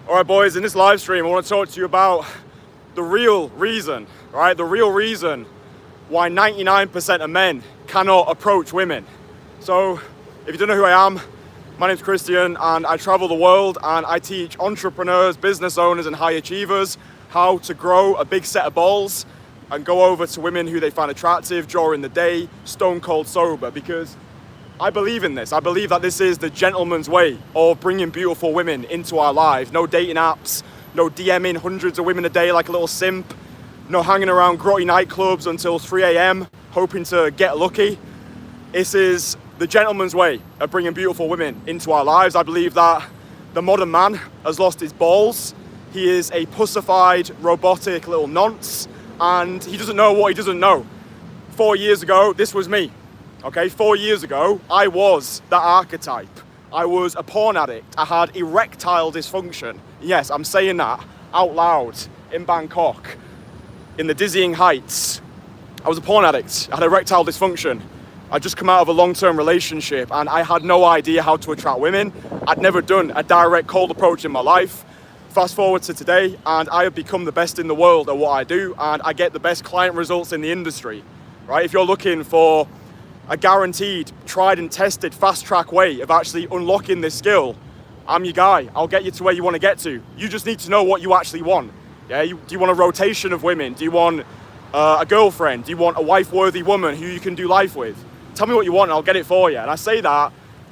All right, boys, in this live stream, I want to talk to you about the real reason, right? The real reason why 99% of men cannot approach women. So, if you don't know who I am, my name's Kristian, and I travel the world and I teach entrepreneurs, business owners, and high achievers how to grow a big set of balls and go over to women who they find attractive during the day, stone cold sober, because I believe in this. I believe that this is the gentleman's way of bringing beautiful women into our lives. No dating apps, no DMing hundreds of women a day like a little simp, no hanging around grotty nightclubs until 3 a.m. hoping to get lucky. This is the gentleman's way of bringing beautiful women into our lives. I believe that the modern man has lost his balls. He is a pussified, robotic little nonce, and he doesn't know what he doesn't know. 4 years ago, this was me. Okay, 4 years ago, I was that archetype. I was a porn addict. I had erectile dysfunction. Yes, I'm saying that out loud in Bangkok, in the dizzying heights. I was a porn addict. I had erectile dysfunction. I'd just come out of a long-term relationship and I had no idea how to attract women. I'd never done a direct cold approach in my life. Fast forward to today and I have become the best in the world at what I do, and I get the best client results in the industry, right? If you're looking for a guaranteed, tried and tested, fast track way of actually unlocking this skill, I'm your guy. I'll get you to where you want to get to. You just need to know what you actually want. Yeah, do you want a rotation of women? Do you want a girlfriend? Do you want a wife-worthy woman who you can do life with? Tell me what you want and I'll get it for you. And I say that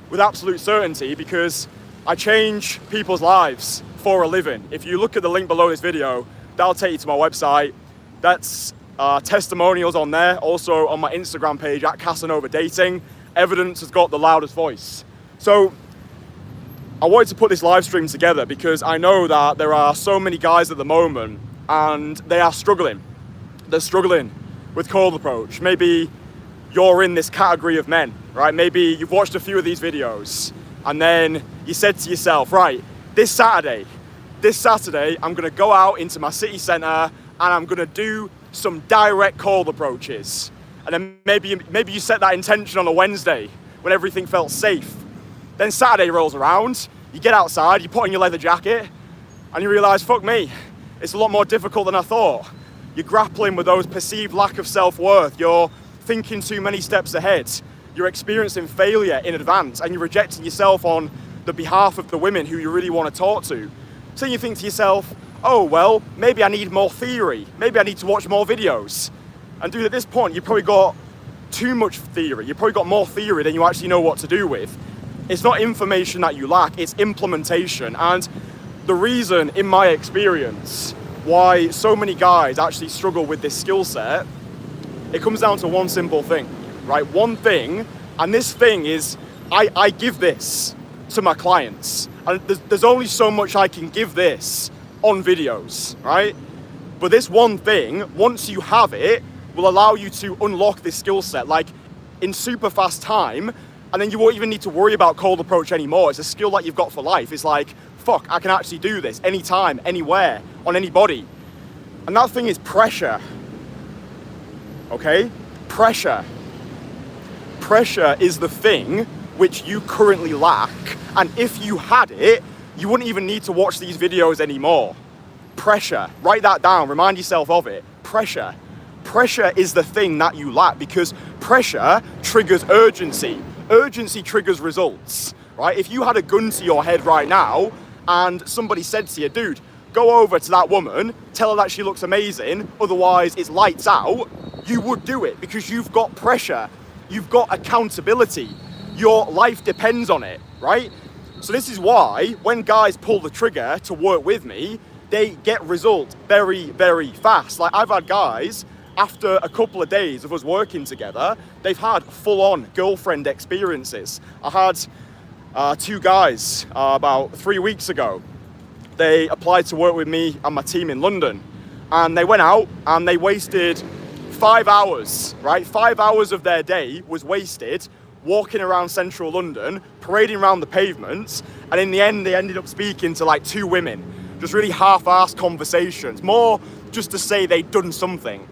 with absolute certainty because I change people's lives for a living. If you look at the link below this video, that'll take you to my website. That's testimonials on there, also on my Instagram page at Casanova Dating. Evidence has got the loudest voice. So I wanted to put this live stream together because I know that there are so many guys at the moment and they are struggling. They're struggling with cold approach. Maybe you're in this category of men, right? Maybe you've watched a few of these videos and then you said to yourself, right, this Saturday, I'm gonna go out into my city center and I'm gonna do some direct cold approaches. And then maybe you set that intention on a Wednesday when everything felt safe. Then Saturday rolls around, you get outside, you put on your leather jacket, and you realize, fuck me, it's a lot more difficult than I thought. You're grappling with those perceived lack of self-worth, you're thinking too many steps ahead, you're experiencing failure in advance, and you're rejecting yourself on the behalf of the women who you really want to talk to. So you think to yourself, oh, well, maybe I need more theory. Maybe I need to watch more videos. And dude, at this point, you've probably got too much theory. You've probably got more theory than you actually know what to do with. It's not information that you lack, it's implementation. And the reason, in my experience, why so many guys actually struggle with this skill set, it comes down to one simple thing, right? One thing, and this thing is, I give this to my clients. And there's only so much I can give this on videos, right? But this one thing, once you have it, will allow you to unlock this skill set like in super fast time, and then you won't even need to worry about cold approach anymore. It's a skill that you've got for life. It's like, fuck, I can actually do this anytime, anywhere, on anybody. And that thing is pressure, okay? Pressure. Pressure is the thing which you currently lack, and if you had it, you wouldn't even need to watch these videos anymore. Pressure, write that down, remind yourself of it. Pressure. Pressure is the thing that you lack because pressure triggers urgency. Urgency triggers results, right? If you had a gun to your head right now and somebody said to you, dude, go over to that woman, tell her that she looks amazing, otherwise it's lights out, you would do it because you've got pressure. You've got accountability. Your life depends on it, right? So this is why when guys pull the trigger to work with me, they get results very, very fast. Like I've had guys, after a couple of days of us working together, they've had full-on girlfriend experiences. I had two guys about 3 weeks ago. They applied to work with me and my team in London. And they went out and they wasted 5 hours, right? 5 hours of their day was wasted walking around central London, parading around the pavements, and in the end, they ended up speaking to like 2 women. Just really half-assed conversations, more just to say they'd done something.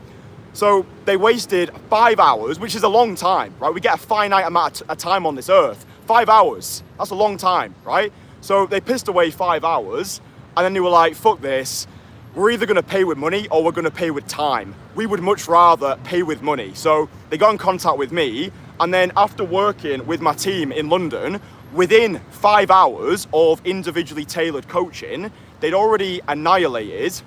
So they wasted 5 hours, which is a long time, right? We get a finite amount of time on this earth. 5 hours, that's a long time, right? So they pissed away 5 hours And then they were like, fuck this. We're either going to pay with money or we're going to pay with time. We would much rather pay with money. So they got in contact with me. And then after working with my team in London, within 5 hours of individually tailored coaching, they'd already annihilated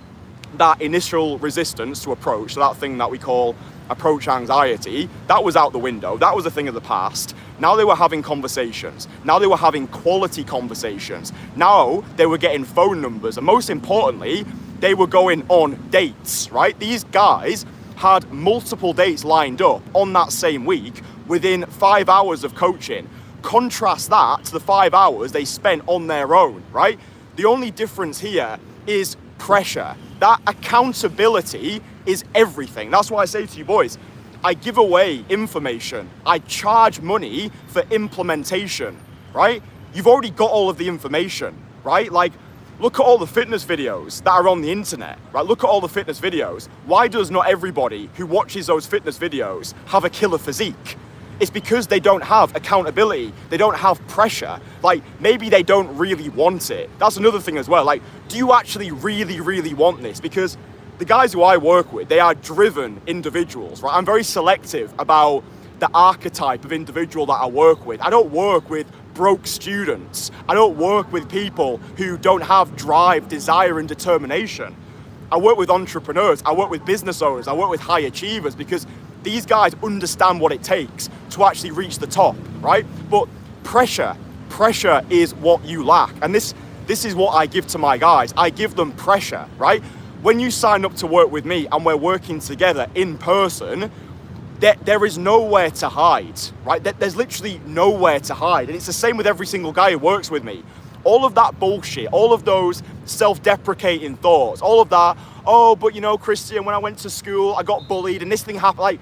that initial resistance to approach, so that thing that we call approach anxiety. That was out the window. That was a thing of the past. Now they were having conversations. Now they were having quality conversations. Now they were getting phone numbers. And most importantly, they were going on dates, right? These guys had multiple dates lined up on that same week within 5 hours of coaching. Contrast that to the 5 hours they spent on their own, right? The only difference here is pressure. That accountability is everything. That's why I say to you boys, I give away information. I charge money for implementation, right? You've already got all of the information, right? Like, look at all the fitness videos that are on the internet, right? Look at all the fitness videos. Why does not everybody who watches those fitness videos have a killer physique? It's because they don't have accountability. They don't have pressure. Like, maybe they don't really want it. That's another thing as well. Like, do you actually really, really want this? Because the guys who I work with, they are driven individuals, right? I'm very selective about the archetype of individual that I work with. I don't work with broke students. I don't work with people who don't have drive, desire, and determination. I work with entrepreneurs. I work with business owners. I work with high achievers, because these guys understand what it takes to actually reach the top, right? But pressure is what you lack. And this is what I give to my guys. I give them pressure, right? When you sign up to work with me and we're working together in person, there is nowhere to hide, right? There's literally nowhere to hide. And it's the same with every single guy who works with me. All of that bullshit, all of those self-deprecating thoughts, all of that, oh, but you know, Kristian, when I went to school, I got bullied and this thing happened. Like,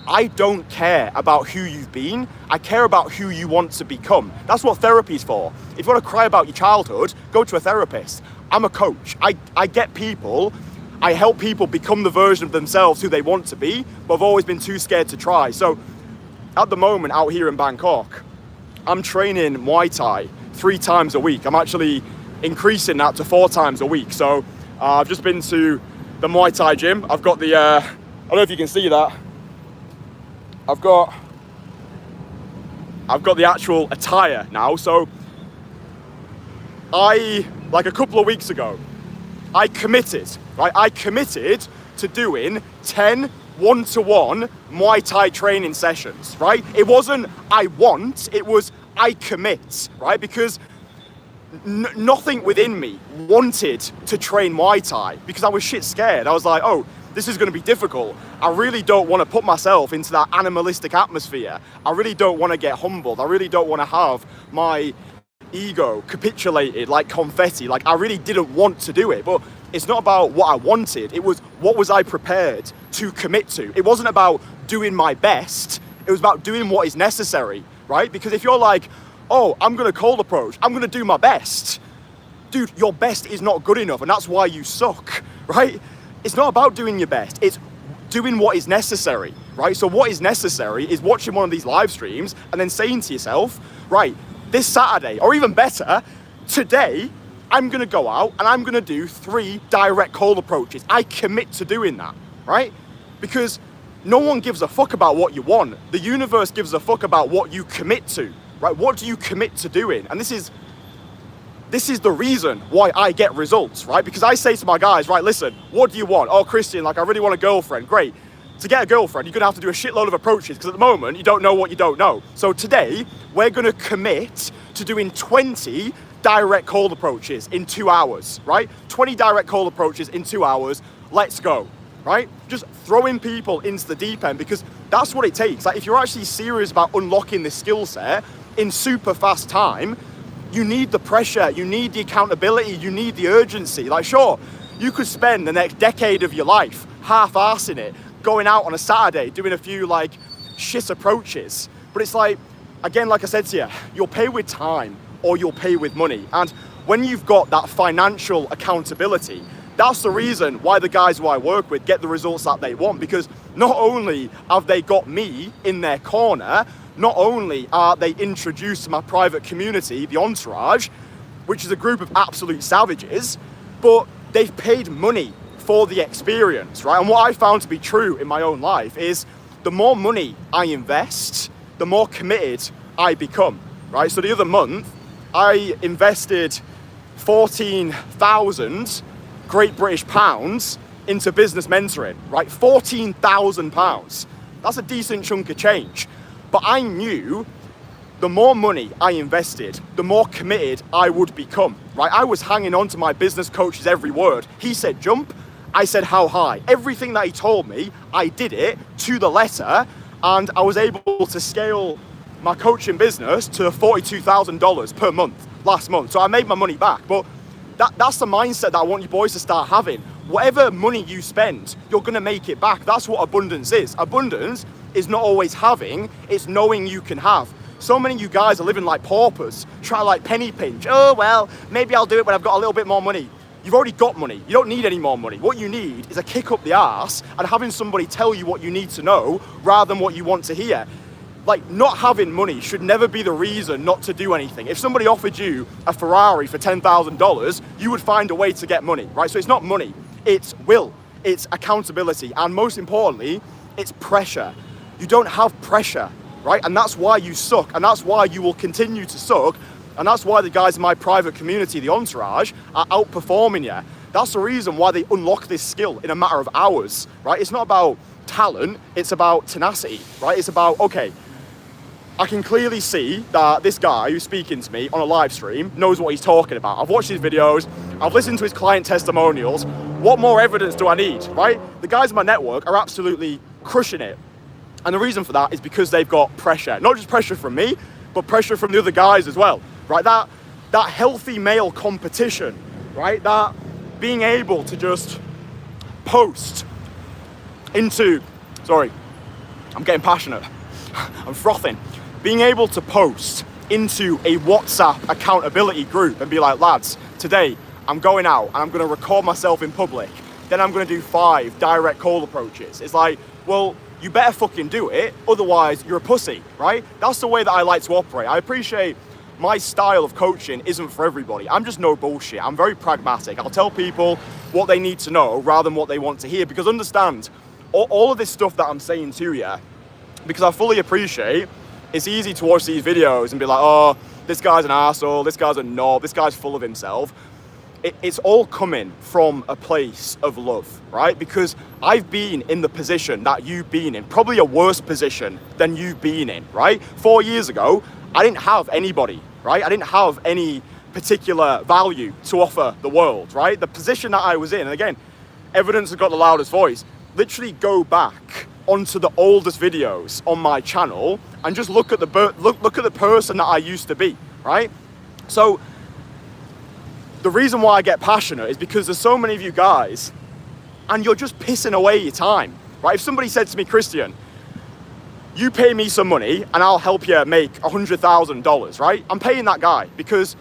I don't care about who you've been. I care about who you want to become. That's what therapy's for. If you want to cry about your childhood, go to a therapist. I'm a coach. I get people, I help people become the version of themselves who they want to be, but have always been too scared to try. So at the moment out here in Bangkok, I'm training Muay Thai 3 times a week. I'm actually increasing that to 4 times a week. So I've just been to the Muay Thai gym. I've got the, I don't know if you can see that. I've got the actual attire now. So like a couple of weeks ago, I committed, right? I committed to doing 10 one-to-one Muay Thai training sessions, right? It wasn't I want, it was I commit, right? Because nothing within me wanted to train Muay Thai because I was shit scared. I was like, oh, this is going to be difficult. I really don't want to put myself into that animalistic atmosphere. I really don't want to get humbled. I really don't want to have my ego capitulated like confetti. Like, I really didn't want to do it. But it's not about what I wanted. It was what was I prepared to commit to. It wasn't about doing my best. It was about doing what is necessary, right? Because if you're like, oh, I'm going to cold approach, I'm going to do my best. Dude, your best is not good enough, and that's why you suck, right? It's not about doing your best. It's doing what is necessary, right? So what is necessary is watching one of these live streams and then saying to yourself, right, this Saturday, or even better, today, I'm going to go out and I'm going to do 3 direct cold approaches. I commit to doing that, right? Because no one gives a fuck about what you want. The universe gives a fuck about what you commit to, right? What do you commit to doing? And this is the reason why I get results, right? Because I say to my guys, right, listen, what do you want? Oh, Kristian, like, I really want a girlfriend. Great. To get a girlfriend, you're going to have to do a shitload of approaches because at the moment, you don't know what you don't know. So today, we're going to commit to doing 20 direct cold approaches in 2 hours, right? 20 direct cold approaches in 2 hours. Let's go, right? Just throwing people into the deep end, because that's what it takes. Like, if you're actually serious about unlocking this skill set in super fast time, you need the pressure, you need the accountability, you need the urgency. Like, sure, you could spend the next decade of your life half-arsing it, going out on a Saturday, doing a few like shit approaches. But it's like, again, like I said to you, you'll pay with time or you'll pay with money. And when you've got that financial accountability, that's the reason why the guys who I work with get the results that they want. Because not only have they got me in their corner, not only are they introduced to my private community, the Entourage, which is a group of absolute savages, but they've paid money for the experience, right? And what I found to be true in my own life is the more money I invest, the more committed I become, right? So the other month, I invested 14,000 Great British pounds into business mentoring, right? 14,000 pounds. That's a decent chunk of change. But I knew the more money I invested, the more committed I would become, right? I was hanging on to my business coach's every word. He said jump, I said how high. Everything that he told me, I did it to the letter, and I was able to scale my coaching business to $42,000 per month last month. So I made my money back. But that's the mindset that I want you boys to start having. Whatever money you spend, you're gonna make it back. That's what abundance is. Abundance is not always having, it's knowing you can have. So many of you guys are living like paupers, try to like penny pinch. Oh, well, maybe I'll do it when I've got a little bit more money. You've already got money. You don't need any more money. What you need is a kick up the arse and having somebody tell you what you need to know rather than what you want to hear. Like, not having money should never be the reason not to do anything. If somebody offered you a Ferrari for $10,000, you would find a way to get money, right? So it's not money, it's will, it's accountability, and most importantly, it's pressure. You don't have pressure, right? And that's why you suck, and that's why you will continue to suck, and that's why the guys in my private community, the Entourage, are outperforming you. That's the reason why they unlock this skill in a matter of hours, right? It's not about talent, it's about tenacity, right? It's about, okay, I can clearly see that this guy who's speaking to me on a live stream knows what he's talking about. I've watched his videos, I've listened to his client testimonials. What more evidence do I need, right? The guys in my network are absolutely crushing it. And the reason for that is because they've got pressure. Not just pressure from me, but pressure from the other guys as well, right? That healthy male competition, right? That being able to just post into, sorry, I'm getting passionate, I'm frothing. Being able to post into a WhatsApp accountability group and be like, lads, today I'm going out and I'm gonna record myself in public. Then I'm gonna do 5 direct call approaches. It's like, well, you better fucking do it, otherwise you're a pussy, right? That's the way that I like to operate. I appreciate my style of coaching isn't for everybody. I'm just no bullshit. I'm very pragmatic. I'll tell people what they need to know rather than what they want to hear, because understand, all of this stuff that I'm saying to you, because I fully appreciate it's easy to watch these videos and be like, oh, this guy's an arsehole, this guy's a knob, this guy's full of himself. It's all coming from a place of love, right? Because I've been in the position that you've been in, probably a worse position than you've been in, right? 4 years ago, I didn't have anybody, right? I didn't have any particular value to offer the world, right? The position that I was in, and again, evidence has got the loudest voice. Literally go back onto the oldest videos on my channel and just look at the person that I used to be, right? So the reason why I get passionate is because there's so many of you guys and you're just pissing away your time, right? If somebody said to me, Kristian, you pay me some money and I'll help you make $100,000, right? I'm paying that guy because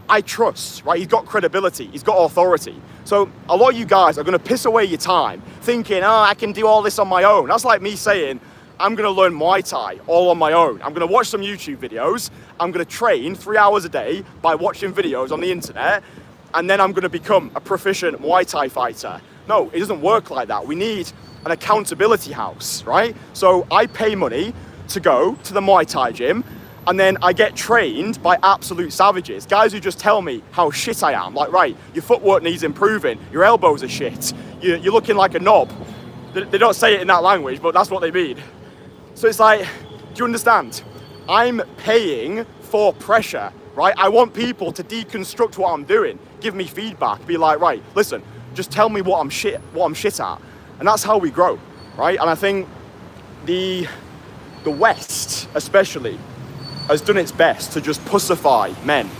I trust, right? He's got credibility, he's got authority. So a lot of you guys are gonna piss away your time thinking, oh, I can do all this on my own. That's like me saying, I'm gonna learn Muay Thai all on my own. I'm gonna watch some YouTube videos, I'm gonna train 3 hours a day by watching videos on the internet, and then I'm gonna become a proficient Muay Thai fighter. No, it doesn't work like that. We need an accountability house, right? So I pay money to go to the Muay Thai gym, and then I get trained by absolute savages, guys who just tell me how shit I am. Like, right, your footwork needs improving, your elbows are shit, you're looking like a knob. They don't say it in that language, but that's what they mean. So it's like, do you understand? I'm paying for pressure, right? I want people to deconstruct what I'm doing, give me feedback, be like, right, listen, just tell me what I'm shit at. And that's how we grow, right? And I think the West, especially, has done its best to just pussify men,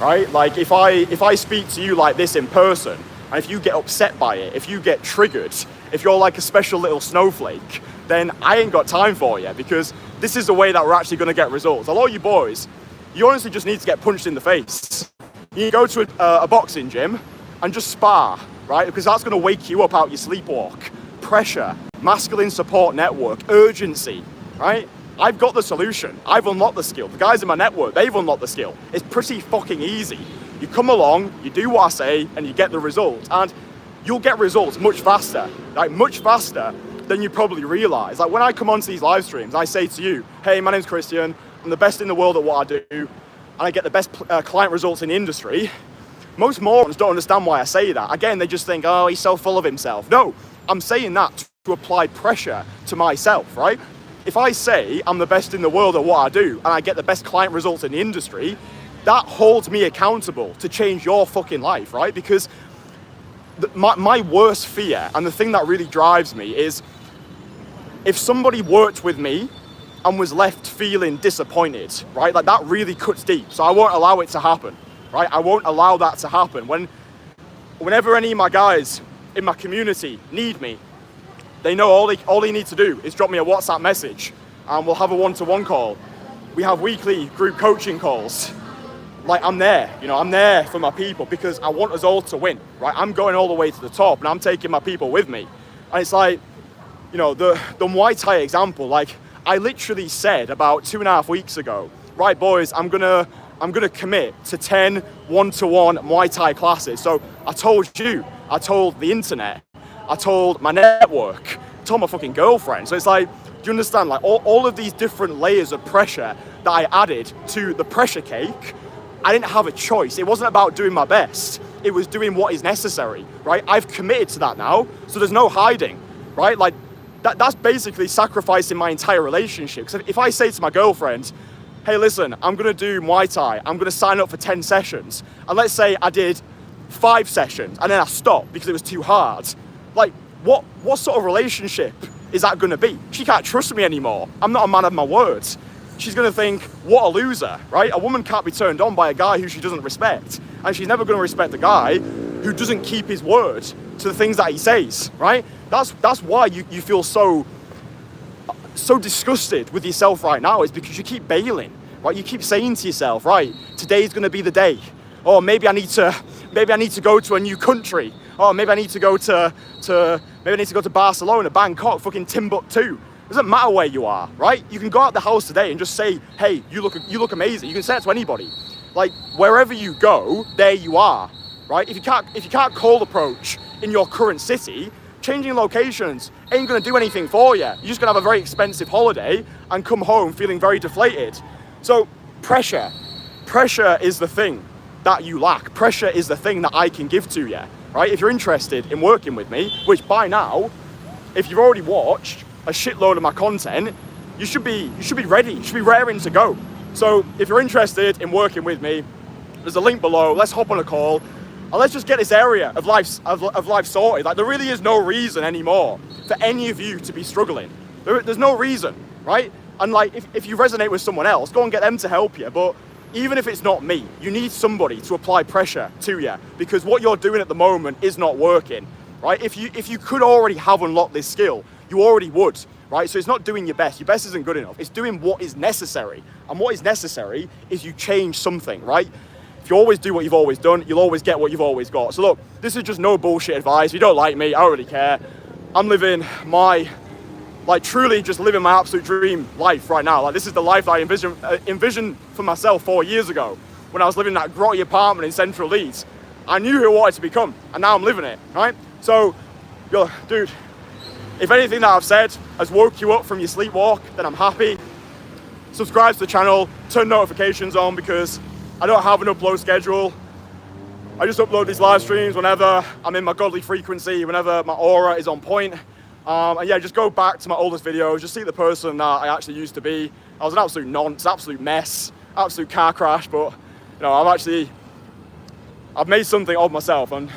right? Like if I speak to you like this in person, and if you get upset by it, if you get triggered, if you're like a special little snowflake, then I ain't got time for you, because this is the way that we're actually gonna get results. A lot of you boys, you honestly just need to get punched in the face. You go to a boxing gym and just spar, right? Because that's gonna wake you up out your sleepwalk. Pressure, masculine support network, urgency, right? I've got the solution. I've unlocked the skill. The guys in my network, they've unlocked the skill. It's pretty fucking easy. You come along, you do what I say, and you get the results. And you'll get results much faster, like much faster than you probably realize. Like when I come onto these live streams, I say to you, hey, my name's Kristian, I'm the best in the world at what I do, and I get the best client results in the industry. Most morons don't understand why I say that. Again, they just think, oh, he's so full of himself. No, I'm saying that to apply pressure to myself, right? If I say I'm the best in the world at what I do, and I get the best client results in the industry, that holds me accountable to change your fucking life, right? Because my worst fear, and the thing that really drives me, is if somebody worked with me and was left feeling disappointed, right? Like that really cuts deep. So I won't allow it to happen, right? I won't allow that to happen. Whenever any of my guys in my community need me, they know all they need to do is drop me a WhatsApp message and we'll have a one-to-one call. We have weekly group coaching calls. Like I'm there, I'm there for my people because I want us all to win, right? I'm going all the way to the top and I'm taking my people with me. And it's like, the Muay Thai example, like I literally said about 2.5 weeks ago, right boys, I'm gonna commit to 10 one-to-one Muay Thai classes. So I told you, I told the internet, I told my network, I told my fucking girlfriend. So it's like, do you understand? Like all of these different layers of pressure that I added to the pressure cake, I didn't have a choice. It wasn't about doing my best. It was doing what is necessary, right? I've committed to that now, so there's no hiding, right? Like that's basically sacrificing my entire relationship. Because if I say to my girlfriend, hey, listen, I'm gonna do Muay Thai, I'm gonna sign up for 10 sessions, and let's say I did 5 sessions, and then I stopped because it was too hard. Like, what sort of relationship is that gonna be? She can't trust me anymore. I'm not a man of my words. She's gonna think, what a loser, right? A woman can't be turned on by a guy who she doesn't respect. And she's never gonna respect a guy who doesn't keep his word to the things that he says, right? That's why you feel so disgusted with yourself right now, is because you keep bailing, right? You keep saying to yourself, right, today's gonna be the day. Or maybe I need to go to a new country. Or maybe I need to go to Barcelona, Bangkok, fucking Timbuktu. It doesn't matter where you are, right? You can go out the house today and just say, hey, you look amazing. You can say that to anybody. Like, wherever you go, there you are, right? If you can't cold approach in your current city, changing locations ain't gonna do anything for you. You're just gonna have a very expensive holiday and come home feeling very deflated. So pressure is the thing that you lack. Pressure is the thing that I can give to you, right? If you're interested in working with me, which by now, if you've already watched a shitload of my content, you should be ready, you should be raring to go. So if you're interested in working with me, there's a link below. Let's hop on a call and let's just get this area of life sorted. Like, there really is no reason anymore for any of you to be struggling. There's no reason, right? And like, if you resonate with someone else, go and get them to help you. But even if it's not me, you need somebody to apply pressure to you, because what you're doing at the moment is not working, right? If you could already have unlocked this skill, you already would, right? So it's not doing your best. Your best isn't good enough. It's doing what is necessary. And what is necessary is you change something, right? If you always do what you've always done, you'll always get what you've always got. So look, this is just no bullshit advice. If you don't like me, I don't really care. I'm living truly just living my absolute dream life right now. Like, this is the life that I envisioned for myself 4 years ago when I was living in that grotty apartment in central Leeds. I knew who I wanted to become, and now I'm living it, right? So, yo, dude, if anything that I've said has woke you up from your sleepwalk, then I'm happy. Subscribe to the channel, turn notifications on, because I don't have an upload schedule. I just upload these live streams whenever I'm in my godly frequency, whenever my aura is on point. And yeah, just go back to my oldest videos, just see the person that I actually used to be. I was an absolute nonce, absolute mess, absolute car crash, but I've made something of myself, and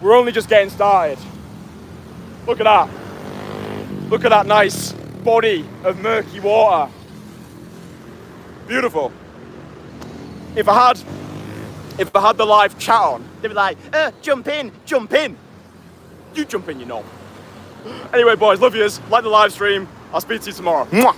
we're only just getting started. Look at that. Look at that nice body of murky water. Beautiful. If I had the live chat on, they'd be like, jump in, jump in. You jump in, you know. Anyway, boys, love yous. Like the live stream. I'll speak to you tomorrow. Mwah.